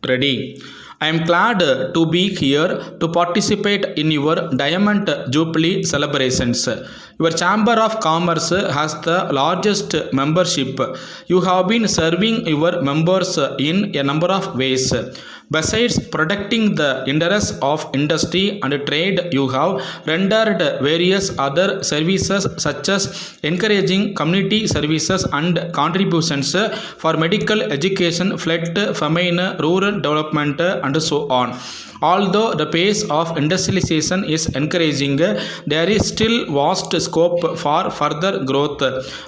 Ready. I am glad to be here to participate in your Diamond Jubilee celebrations. Your Chamber of Commerce has the largest membership. You have been serving your members in a number of ways. Besides protecting the interests of industry and trade, you have rendered various other services such as encouraging community services and contributions for medical education, flood, famine, rural development, and so on. Although the pace of industrialization is encouraging, there is still vast scope for further growth.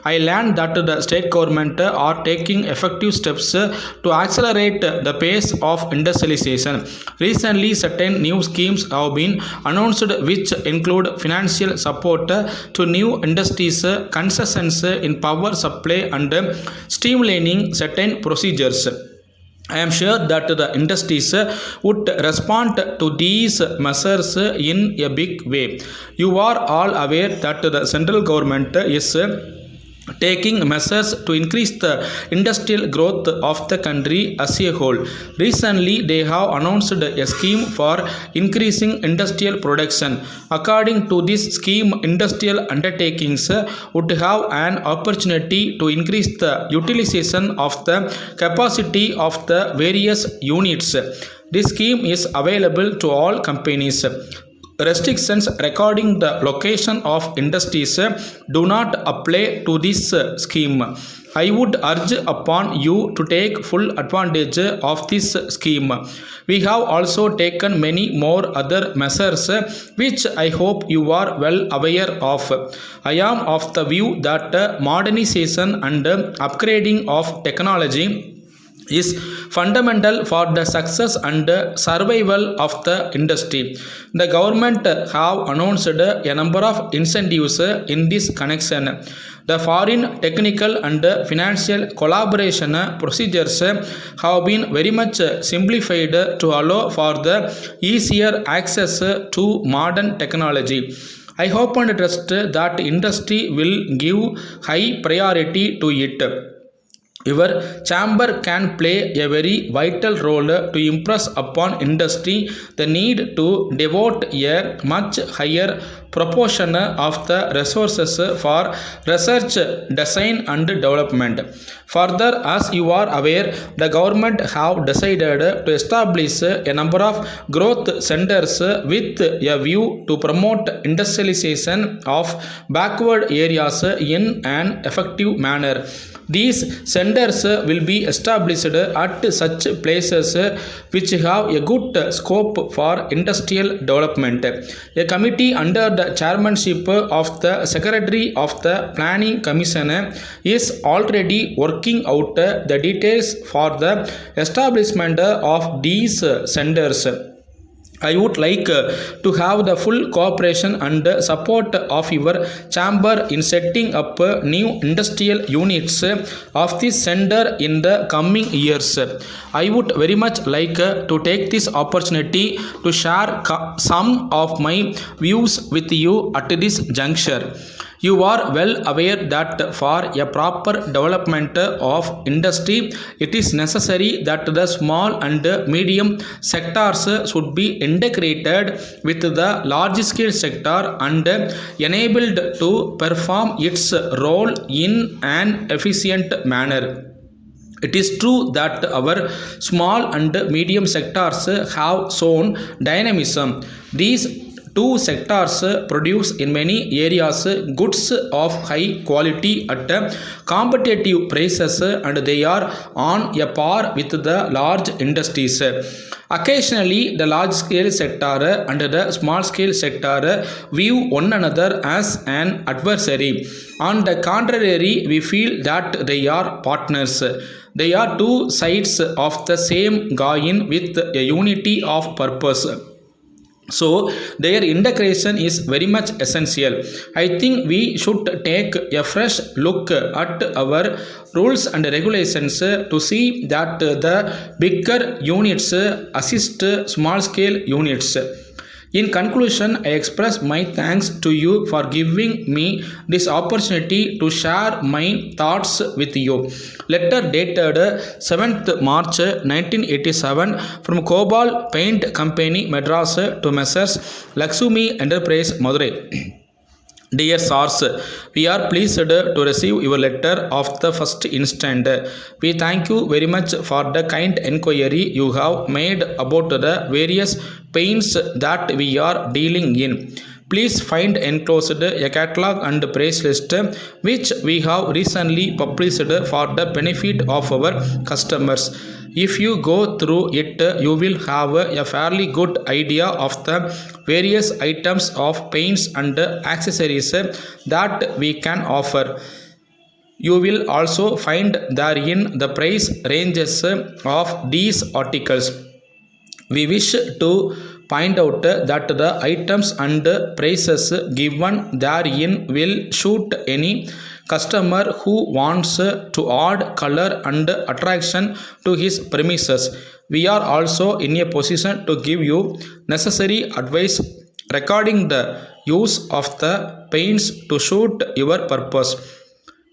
I learned that the state government are taking effective steps to accelerate the pace of industrialization. Recently, certain new schemes have been announced which include financial support to new industries, concessions in power supply, and streamlining certain procedures. I am sure that the industries would respond to these measures in a big way. You are all aware that the central government is taking measures to increase the industrial growth of the country as a whole. Recently, they have announced a scheme for increasing industrial production. According to this scheme, industrial undertakings would have an opportunity to increase the utilization of the capacity of the various units. This scheme is available to all companies. Restrictions regarding the location of industries do not apply to this scheme. I would urge upon you to take full advantage of this scheme. We have also taken many more other measures which I hope you are well aware of. I am of the view that modernization and upgrading of technology is fundamental for the success and survival of the industry. The government have announced a number of incentives in this connection. The foreign technical and financial collaboration procedures have been very much simplified to allow for the easier access to modern technology. I hope and trust that industry will give high priority to it. Your chamber can play a very vital role to impress upon industry the need to devote a much higher proportion of the resources for research, design and development. Further, as you are aware, the government have decided to establish a number of growth centers with a view to promote industrialization of backward areas in an effective manner. These centers will be established at such places which have a good scope for industrial development. A committee under the chairmanship of the Secretary of the Planning Commission is already working out the details for the establishment of these centers. I would like to have the full cooperation and support of your chamber in setting up new industrial units of this center in the coming years. I would very much like to take this opportunity to share some of my views with you at this juncture. You are well aware that for a proper development of industry, it is necessary that the small and medium sectors should be integrated with the large scale sector and enabled to perform its role in an efficient manner. It is true that our small and medium sectors have shown dynamism. These two sectors produce in many areas goods of high quality at competitive prices and they are on a par with the large industries. Occasionally, the large scale sector and the small scale sector view one another as an adversary. On the contrary, we feel that they are partners. They are two sides of the same coin with a unity of purpose. So their integration is very much essential. I think we should take a fresh look at our rules and regulations to see that the bigger units assist small scale units. In conclusion, I express my thanks to you for giving me this opportunity to share my thoughts with you. Letter dated 7th March 1987 from Cobalt Paint Company, Madras to Messrs. Laxumi Enterprise, Madurai. Dear Source, we are pleased to receive your letter of the first instant. We thank you very much for the kind inquiry you have made about the various paints that we are dealing in. Please find enclosed a catalog and price list which we have recently published for the benefit of our customers. If you go through it, you will have a fairly good idea of the various items of paints and accessories that we can offer. You will also find therein the price ranges of these articles. We wish to point out that the items and prices given therein will suit any customer who wants to add color and attraction to his premises. We are also in a position to give you necessary advice regarding the use of the paints to suit your purpose.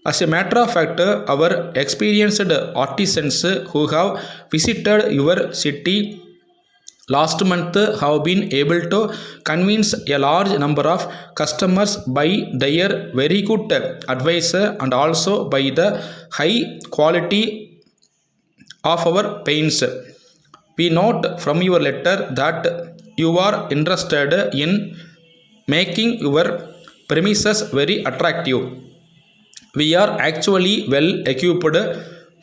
As a matter of fact, our experienced artisans who have visited your city last month have been able to convince a large number of customers by their very good advice and also by the high quality of our paints. We note from your letter that you are interested in making your premises very attractive. We are actually well equipped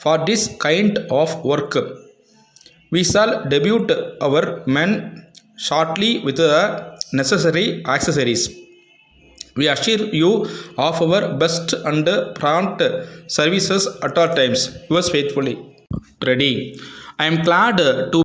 for this kind of work. We shall debut our men shortly with the necessary accessories. We assure you of our best and prompt services at all times. Yours faithfully. Ready. I am glad to